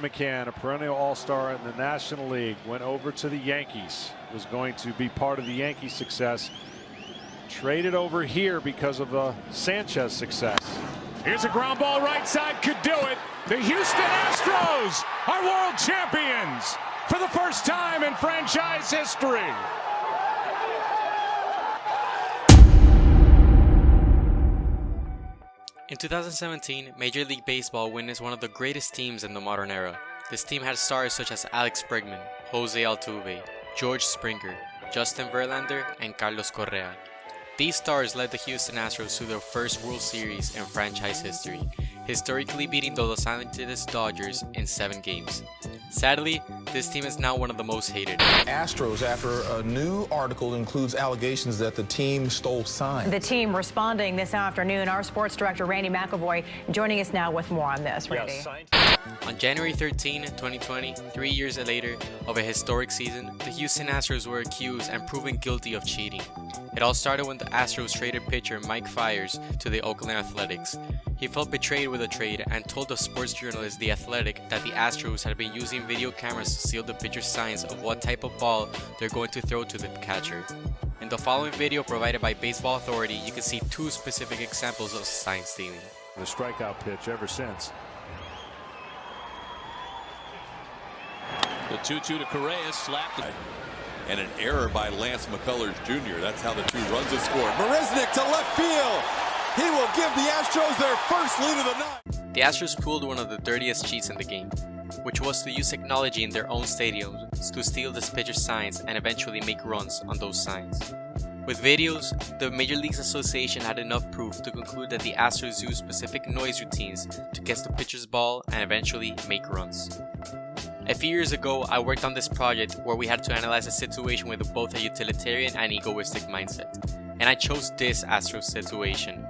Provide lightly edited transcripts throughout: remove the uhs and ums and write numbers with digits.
McCann, a perennial all-star in the National League, went over to the Yankees, was going to be part of the Yankees' success. Traded over here because of the Sanchez success. Here's a ground ball right side, could do it. The Houston Astros are world champions for the first time in franchise history. In 2017, Major League Baseball witnessed one of the greatest teams in the modern era. This team had stars such as Alex Bregman, Jose Altuve, George Springer, Justin Verlander, and Carlos Correa. These stars led the Houston Astros to their first World Series in franchise history, historically beating the Los Angeles Dodgers in 7 games. Sadly, this team is now one of the most hated. Astros, after a new article includes allegations that the team stole signs. The team responding this afternoon. Our sports director, Randy McAvoy, joining us now with more on this. Randy. Yes. On January 13, 2020, 3 years later of a historic season, the Houston Astros were accused and proven guilty of cheating. It all started when the Astros traded pitcher Mike Fiers to the Oakland Athletics. He felt betrayed with the trade and told the sports journalist The Athletic that the Astros had been using video cameras to steal the pitcher's signs of what type of ball they're going to throw to the catcher. In the following video provided by Baseball Authority, you can see 2 specific examples of sign stealing. The strikeout pitch ever since. The 2-2 to Correa, slapped. And an error by Lance McCullers Jr. That's how the 2 runs are scored. Marisnick to left field. He will give the Astros their first lead of the night. The Astros pulled one of the dirtiest cheats in the game, which was to use technology in their own stadiums to steal the pitcher's signs and eventually make runs on those signs. With videos, the Major League Association had enough proof to conclude that the Astros used specific noise routines to guess the pitcher's ball and eventually make runs. A few years ago, I worked on this project where we had to analyze a situation with both a utilitarian and egoistic mindset, and I chose this Astros situation.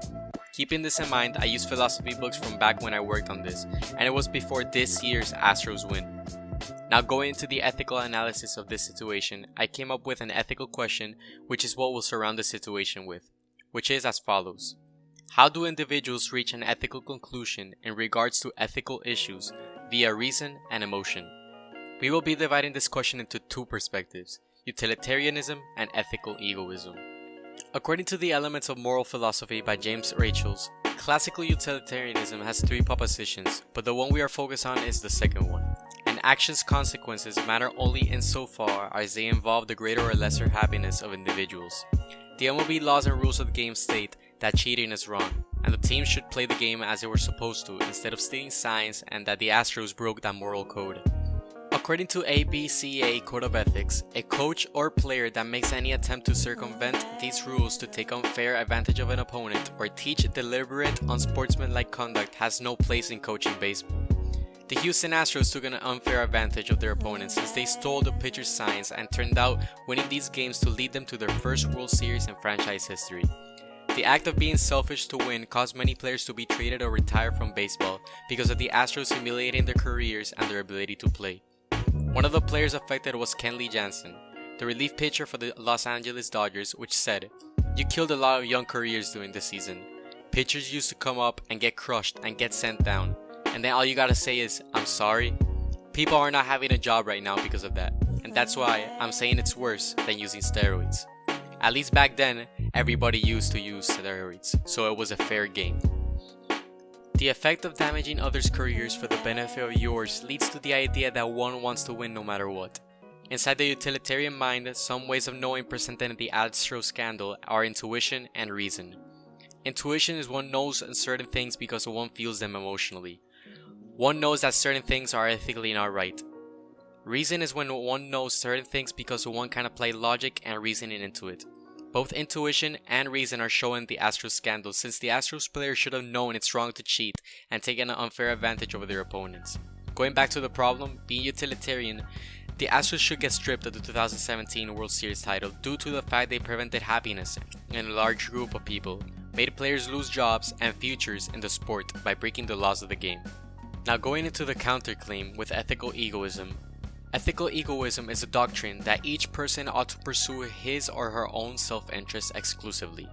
Keeping this in mind, I used philosophy books from back when I worked on this, and it was before this year's Astros win. Now going into the ethical analysis of this situation, I came up with an ethical question, which is what we'll surround the situation with, which is as follows. How do individuals reach an ethical conclusion in regards to ethical issues via reason and emotion? We will be dividing this question into 2 perspectives, utilitarianism and ethical egoism. According to the Elements of Moral Philosophy by James Rachels, classical utilitarianism has 3 propositions, but the one we are focused on is the second one. An action's consequences matter only insofar as they involve the greater or lesser happiness of individuals. The MLB laws and rules of the game state that cheating is wrong, and the team should play the game as they were supposed to instead of stealing signs, and that the Astros broke that moral code. According to ABCA Code of Ethics, a coach or player that makes any attempt to circumvent these rules to take unfair advantage of an opponent or teach deliberate, unsportsmanlike conduct has no place in coaching baseball. The Houston Astros took an unfair advantage of their opponents since they stole the pitcher's signs and turned out winning these games to lead them to their first World Series in franchise history. The act of being selfish to win caused many players to be traded or retire from baseball because of the Astros humiliating their careers and their ability to play. One of the players affected was Kenley Jansen, the relief pitcher for the Los Angeles Dodgers, which said, "You killed a lot of young careers during the season. Pitchers used to come up and get crushed and get sent down, and then all you gotta say is, 'I'm sorry.' People are not having a job right now because of that, and that's why I'm saying it's worse than using steroids. At least back then, everybody used to use steroids, so it was a fair game." The effect of damaging others' careers for the benefit of yours leads to the idea that one wants to win no matter what. Inside the utilitarian mind, some ways of knowing presented in the Astros scandal are intuition and reason. Intuition is one knows certain things because one feels them emotionally. One knows that certain things are ethically not right. Reason is when one knows certain things because one can apply logic and reasoning into it. Both intuition and reason are shown in the Astros scandal since the Astros players should have known it's wrong to cheat and take an unfair advantage over their opponents. Going back to the problem, being utilitarian, the Astros should get stripped of the 2017 World Series title due to the fact they prevented happiness in a large group of people, made players lose jobs and futures in the sport by breaking the laws of the game. Now going into the counterclaim with ethical egoism. Ethical egoism is a doctrine that each person ought to pursue his or her own self-interest exclusively.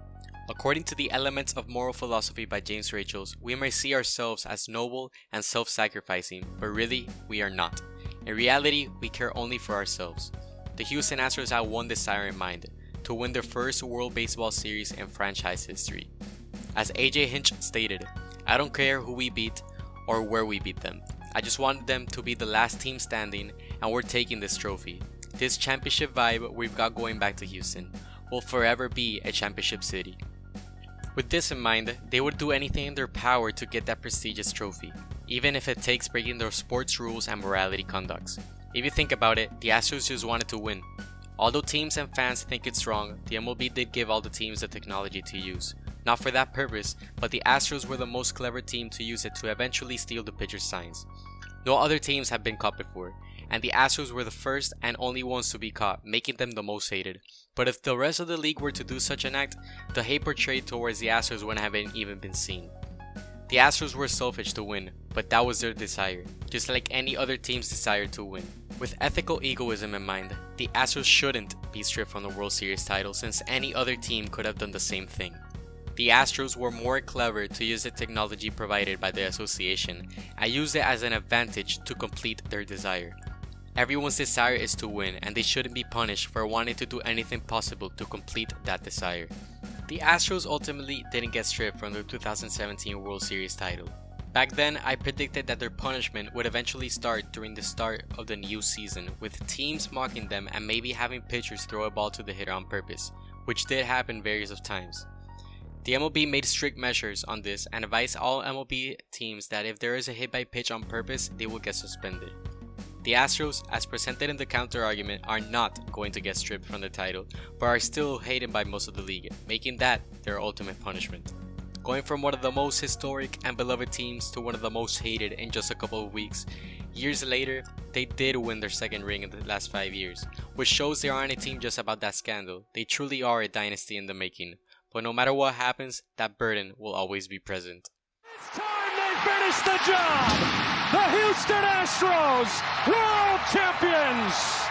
According to the Elements of Moral Philosophy by James Rachels, we may see ourselves as noble and self-sacrificing, but really, we are not. In reality, we care only for ourselves. The Houston Astros have one desire in mind, to win their first World Baseball Series in franchise history. As AJ Hinch stated, "I don't care who we beat or where we beat them. I just wanted them to be the last team standing, and we're taking this trophy. This championship vibe we've got going back to Houston will forever be a championship city." With this in mind, they would do anything in their power to get that prestigious trophy, even if it takes breaking their sports rules and morality conducts. If you think about it, the Astros just wanted to win. Although teams and fans think it's wrong, the MLB did give all the teams the technology to use. Not for that purpose, but the Astros were the most clever team to use it to eventually steal the pitcher's signs. No other teams have been caught before, and the Astros were the first and only ones to be caught, making them the most hated. But if the rest of the league were to do such an act, the hate portrayed towards the Astros wouldn't have even been seen. The Astros were selfish to win, but that was their desire, just like any other team's desire to win. With ethical egoism in mind, the Astros shouldn't be stripped from the World Series title since any other team could have done the same thing. The Astros were more clever to use the technology provided by the association and used it as an advantage to complete their desire. Everyone's desire is to win, and they shouldn't be punished for wanting to do anything possible to complete that desire. The Astros ultimately didn't get stripped from their 2017 World Series title. Back then, I predicted that their punishment would eventually start during the start of the new season, with teams mocking them and maybe having pitchers throw a ball to the hitter on purpose, which did happen various of times. The MLB made strict measures on this and advised all MLB teams that if there is a hit by pitch on purpose, they will get suspended. The Astros, as presented in the counter-argument, are not going to get stripped from the title, but are still hated by most of the league, making that their ultimate punishment. Going from one of the most historic and beloved teams to one of the most hated in just a couple of weeks, years later, they did win their second ring in the last 5 years, which shows they aren't a team just about that scandal. They truly are a dynasty in the making, but no matter what happens, that burden will always be present. It's time they finish the job! The Houston Astros, world champions!